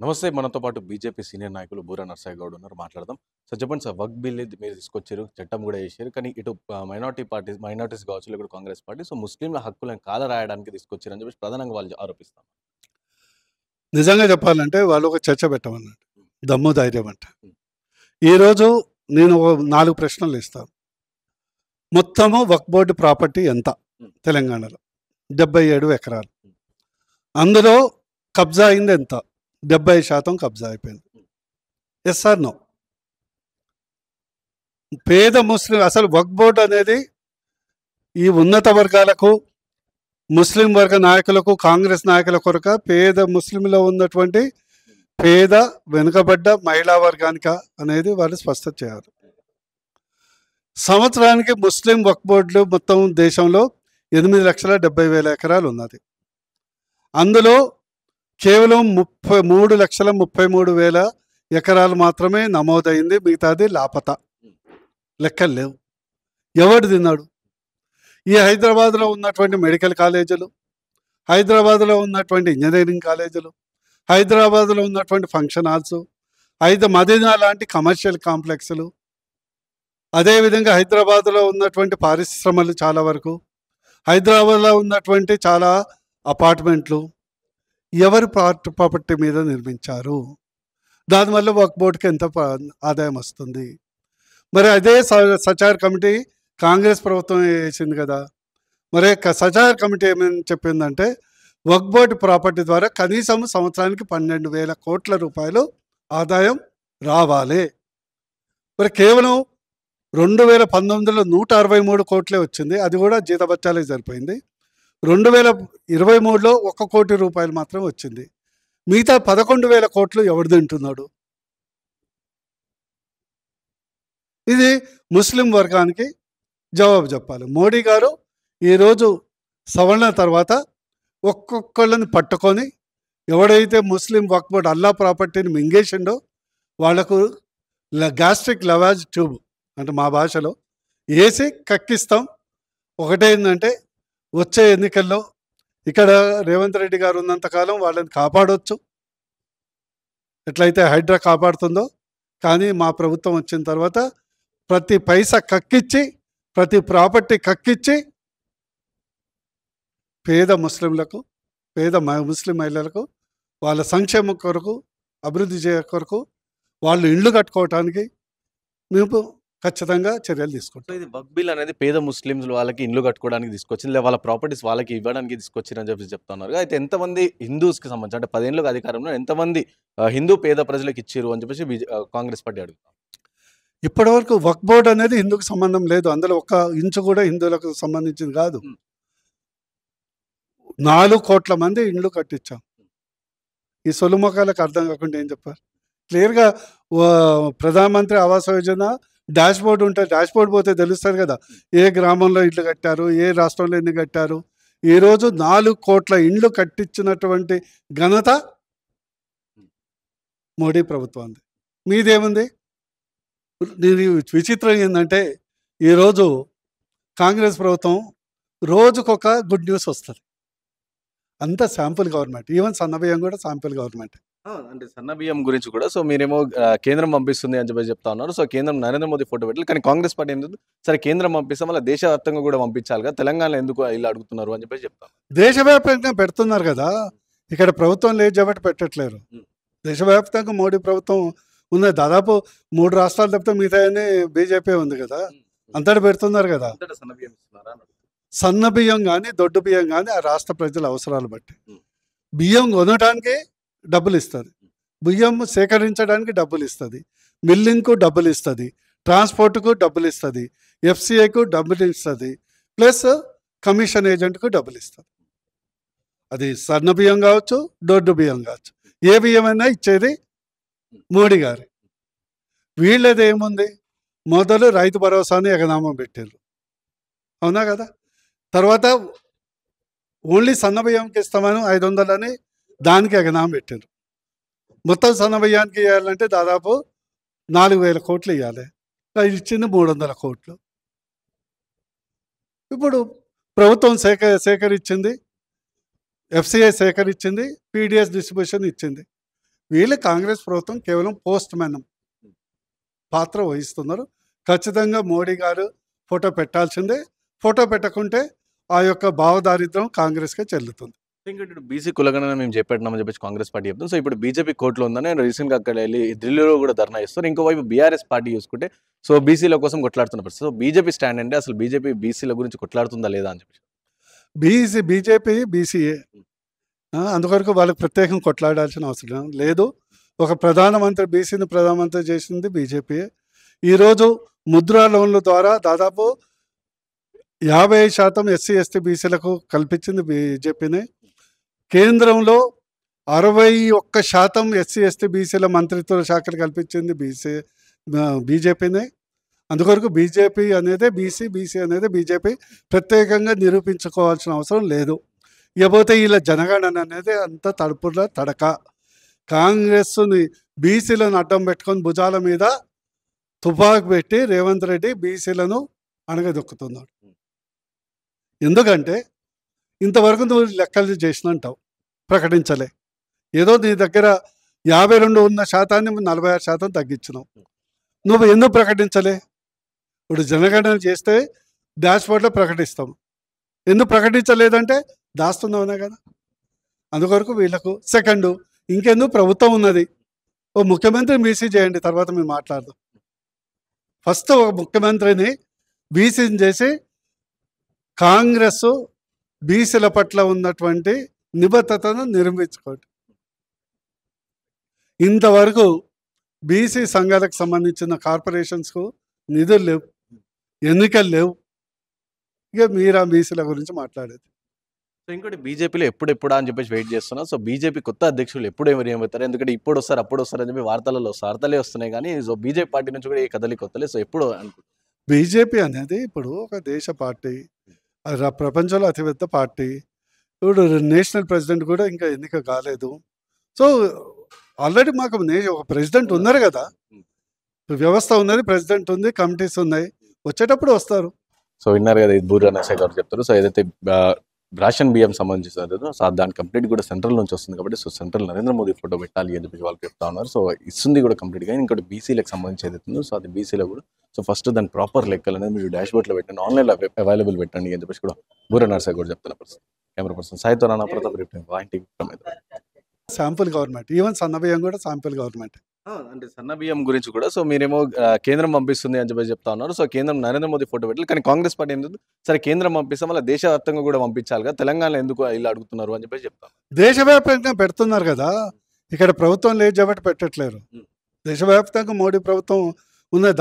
నమస్తే. మనతో పాటు బీజేపీ సీనియర్ నాయకులు బూరా నర్సయ్య గౌడ్ ఉన్నారు. మాట్లాడదాం. సార్ చెప్పండి సార్, వక్ఫ్ బిల్ మీరు తీసుకొచ్చారు. చట్టం కూడా చేశారు. కానీ ఇటు మైనారిటీస్ కావచ్చు, లేకపోతే కాంగ్రెస్ పార్టీ సో ముస్లింల హక్కులను కాలరాయడానికి తీసుకొచ్చారని చెప్పేసి ప్రధానంగా వాళ్ళు ఆరోపిస్తారు. నిజంగా చెప్పాలంటే వాళ్ళు ఒక చర్చ పెట్టమన్నాడు. దమ్ము ధైర్యం అంట. ఈరోజు నేను 4 ప్రశ్నలు ఇస్తాను. మొత్తము వక్ఫ్ బోర్డు ప్రాపర్టీ ఎంత తెలంగాణలో? 77 ఎకరాలు. అందులో కబ్జా అయింది ఎంత? 70% కబ్జా అయిపోయింది. Yes or no? పేద ముస్లిం అసలు వక్ఫ్ బోర్డు అనేది ఈ ఉన్నత వర్గాలకు, ముస్లిం వర్గ నాయకులకు, కాంగ్రెస్ నాయకుల కొరక పేద ముస్లింలో ఉన్నటువంటి పేద వెనుకబడ్డ మహిళా వర్గానిక అనేది వాళ్ళు స్పష్టత చేయాలి. సంవత్సరానికి ముస్లిం వక్ఫ్ బోర్డులు మొత్తం దేశంలో 8,70,000 ఎకరాలు ఉన్నది. అందులో కేవలం 3,33,000 ఎకరాలు మాత్రమే నమోదైంది. మిగతాది లాపతా, లెక్కలు లేవు. ఎవడు తిన్నాడు? ఈ హైదరాబాద్లో ఉన్నటువంటి మెడికల్ కాలేజీలు, హైదరాబాద్లో ఉన్నటువంటి ఇంజనీరింగ్ కాలేజీలు, హైదరాబాద్లో ఉన్నటువంటి ఫంక్షన్ హాల్స్, మదీనా లాంటి కమర్షియల్ కాంప్లెక్స్లు, అదేవిధంగా హైదరాబాద్లో ఉన్నటువంటి పరిశ్రమలు చాలా వరకు, హైదరాబాద్లో ఉన్నటువంటి చాలా అపార్ట్మెంట్లు ఎవరి ప్రాపర్టీ మీద నిర్మించారు? దానివల్ల వక్ఫ్ బోర్డుకి ఎంత ఆదాయం వస్తుంది? మరి అదే సచార్ కమిటీ కాంగ్రెస్ ప్రభుత్వం వేసింది కదా. మరి సచార్ కమిటీ ఏమని చెప్పిందంటే వక్ఫ్ బోర్డు ప్రాపర్టీ ద్వారా కనీసం సంవత్సరానికి 12,000 కోట్ల రూపాయలు ఆదాయం రావాలి. మరి కేవలం 2019లో 163 కోట్లే వచ్చింది. అది కూడా జీతభత్యాలే సరిపోయింది. 2023లో 1 కోటి రూపాయలు మాత్రం వచ్చింది. మిగతా 11,000 కోట్లు ఎవడు తింటున్నాడు? ఇది ముస్లిం వర్గానికి జవాబు చెప్పాలి. మోడీ గారు ఈరోజు సవరణ తర్వాత ఒక్కొక్కళ్ళని పట్టుకొని ఎవడైతే ముస్లిం వక్ఫ్ బోర్డు అల్లా ప్రాపర్టీని మింగేసిండో వాళ్లకు గ్యాస్ట్రిక్ లవాజ్ ట్యూబ్ అంటే మా భాషలో వేసి కక్కిస్తాం. ఒకటేంటంటే వచ్చే ఎన్నికల్లో ఇక్కడ రేవంత్ రెడ్డి గారు ఉన్నంతకాలం వాళ్ళని కాపాడవచ్చు, ఎట్లయితే హైడ్రా కాపాడుతుందో. కానీ మా ప్రభుత్వం వచ్చిన తర్వాత ప్రతి పైసా కక్కిచ్చి, ప్రతి ప్రాపర్టీ కక్కిచ్చి పేద ముస్లింలకు, పేద ముస్లిం మహిళలకు వాళ్ళ సంక్షేమం కొరకు, అభివృద్ధి చేయ కొరకు, వాళ్ళు ఇండ్లు కట్టుకోవటానికి మేము ఖచ్చితంగా చర్యలు తీసుకుంటాం. ఇది వక్ఫ్ బిల్ అనేది పేద ముస్లింస్ వాళ్ళకి ఇండ్లు కట్టుకోవడానికి తీసుకొచ్చింది, లేదా వాళ్ళ ప్రాపర్టీస్ వాళ్ళకి ఇవ్వడానికి తీసుకొచ్చిందని చెప్పి చెప్తున్నారు. అయితే ఎంతమంది హిందూస్కి సంబంధించి అంటే 10 ఏళ్ళకి అధికారంలో ఎంతమంది హిందూ పేద ప్రజలకు ఇచ్చారు అని చెప్పేసి కాంగ్రెస్ పార్టీ అడుగుతాం. ఇప్పటివరకు వక్ఫ్ బోర్డు అనేది హిందూకు సంబంధం లేదు. అందులో ఒక్క ఇంచు కూడా హిందువులకు సంబంధించింది కాదు. 4 కోట్ల మంది ఇండ్లు కట్టించాం. ఈ సొలుమొకాలకు అర్థం కాకుండా ఏం చెప్పారు? క్లియర్గా ప్రధానమంత్రి ఆవాస్ యోజన డాష్ బోర్డు ఉంటే డాష్ బోర్డు పోతే తెలుస్తుంది కదా, ఏ గ్రామంలో ఇండ్లు కట్టారు, ఏ రాష్ట్రంలో ఎన్ని కట్టారు. ఈరోజు 4 కోట్ల ఇండ్లు కట్టించినటువంటి ఘనత మోడీ ప్రభుత్వాన్ని. మీదేముంది? విచిత్రం ఏంటంటే ఈరోజు కాంగ్రెస్ ప్రభుత్వం రోజుకొక గుడ్ న్యూస్ వస్తుంది. అంత శాంపుల్ గవర్నమెంట్. ఈవెన్ సన్నబియ్యం కూడా శాంపుల్ గవర్నమెంట్. అంటే సన్న బియ్యం గురించి కూడా సో మీరేమో కేంద్రం పంపిస్తుంది అని చెప్పి చెప్తా ఉన్నారు. సో కేంద్రం నరేంద్ర మోదీ ఫోటో పెట్టాలి, కానీ కాంగ్రెస్ పార్టీ ఎందుకు సరే కేంద్రం పంపిస్తాం మళ్ళీ దేశవ్యాప్తంగా కూడా పంపించాలి కదా, తెలంగాణలో ఎందుకు ఇలా అడుగుతున్నారు అని చెప్పి చెప్తాను. దేశవ్యాప్తంగా పెడుతున్నారు కదా, ఇక్కడ ప్రభుత్వం లేదు కాబట్టి పెట్టట్లేరు. దేశవ్యాప్తంగా మోడీ ప్రభుత్వం ఉన్నది. దాదాపు 3 రాష్ట్రాలు తప్పితే మిగతా బీజేపీ ఉంది కదా, అంతటా పెడుతున్నారు కదా. సన్న బియ్యం కానీ దొడ్డు బియ్యం కానీ ఆ రాష్ట్ర ప్రజల అవసరాలు బట్టి బియ్యం కొనడానికి డబ్బులు ఇస్తుంది, బియ్యం సేకరించడానికి డబ్బులు ఇస్తుంది, మిల్లింగ్కు డబ్బులు ఇస్తుంది, ట్రాన్స్పోర్ట్కు డబ్బులు ఇస్తుంది, ఎఫ్సిఐకు డబ్బులు ఇస్తుంది, ప్లస్ కమిషన్ ఏజెంట్కు డబ్బులు ఇస్తుంది. అది సన్న బియ్యం కావచ్చు, దొడ్డు బియ్యం కావచ్చు, ఏ బియ్యం అయినా ఇచ్చేది మోడీ గారు. వీళ్ళది ఏముంది? మొదలు రైతు భరోసాని ఎగనామం పెట్టారు, అవునా కదా. తర్వాత ఓన్లీ సన్న బియ్యంకి ఇస్తామని 500 అని దానికి ఎగనామం పెట్టారు. మొత్తం సన్న బియ్యానికి ఇవ్వాలంటే దాదాపు 4,000 కోట్లు ఇవ్వాలి. ఇచ్చింది 300 కోట్లు. ఇప్పుడు ప్రభుత్వం సేకరించింది, ఎఫ్సిఐ సేకరించింది, పీడిఎస్ డిస్ట్రిబ్యూషన్ ఇచ్చింది. వీళ్ళు కాంగ్రెస్ ప్రభుత్వం కేవలం పోస్ట్ మ్యాన్ పాత్ర వహిస్తున్నారు. ఖచ్చితంగా మోడీ గారు ఫోటో పెట్టాల్సిందే. ఫోటో పెట్టకుంటే ఆ యొక్క భావదారిద్ర్యం కాంగ్రెస్కే చెల్లుతుంది. ఇంకోటి బీసీ కులగణన మేము చేపట్టినామని చెప్పేసి కాంగ్రెస్ పార్టీ చెప్తుంది. సో ఇప్పుడు బీజేపీ కోర్టులో ఉందని రీసెంట్‌గా అక్కడ వెళ్ళి ఢిల్లీలో కూడా ధర్నా చేస్తారు. ఇంకోవైపు బీఆర్ఎస్ పార్టీ చూసుకుంటే సో బీసీల కోసం కొట్లాడుతున్న పరిస్థితి. సో బీజేపీ స్టాండ్ అంటే అసలు బీజేపీ బీసీల గురించి కొట్లాడుతుందా లేదా అని చెప్పేసి. BJP BCA. అందుకొరకు వాళ్ళకి ప్రత్యేకంగా కొట్లాడాల్సిన అవసరం లేదు. ఒక ప్రధానమంత్రి బీసీని ప్రధానమంత్రి చేసింది బీజేపీయే. ఈరోజు ముద్రా లోన్ల ద్వారా దాదాపు 50% ఎస్సీ, ఎస్టీ, బీసీలకు కల్పించింది బీజేపీనే. కేంద్రంలో 61% ఎస్సీ, ఎస్టీ, బీసీల మంత్రిత్వ శాఖలు కల్పించింది బీజేపీనే. అందుకొరకు బీజేపీ అనేది బీసీ అనేది బీజేపీ ప్రత్యేకంగా నిరూపించుకోవాల్సిన అవసరం లేదు. ఇకపోతే వీళ్ళ జనగణన అనేది అంత తడుపుల తడక. కాంగ్రెస్ని బీసీలను అడ్డం పెట్టుకొని భుజాల మీద తుపాకు పెట్టి రేవంత్ రెడ్డి బీసీలను అణగదొక్కుతున్నాడు. ఎందుకంటే ఇంతవరకు నువ్వు లెక్కలు చేసినంటావు, ప్రకటించలే. ఏదో నీ దగ్గర 52 ఉన్న శాతాన్ని 46% తగ్గించినావు. నువ్వు ఎందుకు ప్రకటించలే? ఇప్పుడు జనగణన చేస్తే డాష్బోర్డ్లో ప్రకటిస్తాం. ఎందుకు ప్రకటించలేదంటే దాస్తున్నావునే కదా. అందుకొరకు వీళ్ళకు సెకండు ఇంకెందుకు ప్రభుత్వం ఉన్నది, ఓ ముఖ్యమంత్రి బీసీ చేయండి, తర్వాత మేము మాట్లాడదాం. ఫస్ట్ ఒక ముఖ్యమంత్రిని బీసీని చేసి కాంగ్రెస్ బీసీల పట్ల ఉన్నటువంటి నిబద్ధతను నిర్మించుకోండి. ఇంతవరకు బీసీ సంఘాలకు సంబంధించిన కార్పొరేషన్స్కు నిధులు లేవు, ఎన్నికలు లేవు. ఇక మీరు ఆ బీసీల గురించి మాట్లాడేది. సో ఇంకోటి బీజేపీలో ఎప్పుడెప్పుడా అని చెప్పేసి వెయిట్ చేస్తున్నా. సో బీజేపీ కొత్త అధ్యక్షులు ఎప్పుడు ఎవరు ఏమవుతారు? ఎందుకంటే ఇప్పుడు వస్తారు అప్పుడు వస్తారు అని చెప్పి వార్తలే వస్తున్నాయి కానీ సో బీజేపీ పార్టీ నుంచి కూడా ఏ కదలిక వస్తలే. సో ఎప్పుడు బీజేపీ అనేది ఇప్పుడు ఒక దేశ పార్టీ, ప్రపంచంలో అతిపెద్ద పార్టీ. ఇప్పుడు నేషనల్ ప్రెసిడెంట్ కూడా ఇంకా ఎన్నిక కాలేదు. సో ఆల్రెడీ మాకు ఒక ప్రెసిడెంట్ ఉన్నారు కదా, వ్యవస్థ ఉన్నది, ప్రెసిడెంట్ ఉంది, కమిటీస్ ఉన్నాయి, వచ్చేటప్పుడు వస్తారు. సో విన్నారు కదా, ఇది బూరా నర్సయ్య గారు చెప్తారు. సో ఏదైతే రేషన్ బియ్యం సంబంధించిన సో దాని కంప్లీట్ కూడా సెంట్రల్ నుంచి వస్తుంది కాబట్టి so central Narendra Modi photo పెట్టాలి అని చెప్పి వాళ్ళు చెప్తా ఉన్నారు. సో ఇస్తుంది కూడా కంప్లీట్గా. ఇంకోటి బీసీలకు సంబంధించి ఏదైతుందో సో అది బీసీలో కూడా సో ఫస్ట్ దాని ప్రాపర్ లెక్కలు అనేది మీరు డాష్బోర్డ్లో పెట్టండి, ఆన్లైన్లో అవైలబుల్ పెట్టండి అని చెప్పేసి కూడా బూరా నర్సయ్య కూడా చెప్తున్న పర్సన్. కెమెరా పర్సన్ సాయితో Rana Pratap sample government, even సన్నబియ్యం కూడా శాంపుల్ గవర్నమెంట్. అంటే సన్న బియ్యం గురించి కూడా సో మీరేమో కేంద్రం పంపిస్తుంది అని చెప్పి చెప్తా ఉన్నారు. సో కేంద్రం నరేంద్ర మోదీ ఫోటో పెట్టాలి కానీ కాంగ్రెస్ పార్టీ ఎందుకు సరే కేంద్రం పంపిస్తాం మళ్ళీ దేశవ్యాప్తంగా కూడా పంపించాలి కదా, తెలంగాణలో ఎందుకు ఇలా అడుగుతున్నారు అని చెప్పి చెప్తాను. దేశవ్యాప్తంగా పెడుతున్నారు కదా, ఇక్కడ ప్రభుత్వం లేదు కాబట్టి పెట్టట్లేరు. దేశవ్యాప్తంగా మోడీ ప్రభుత్వం ఉన్న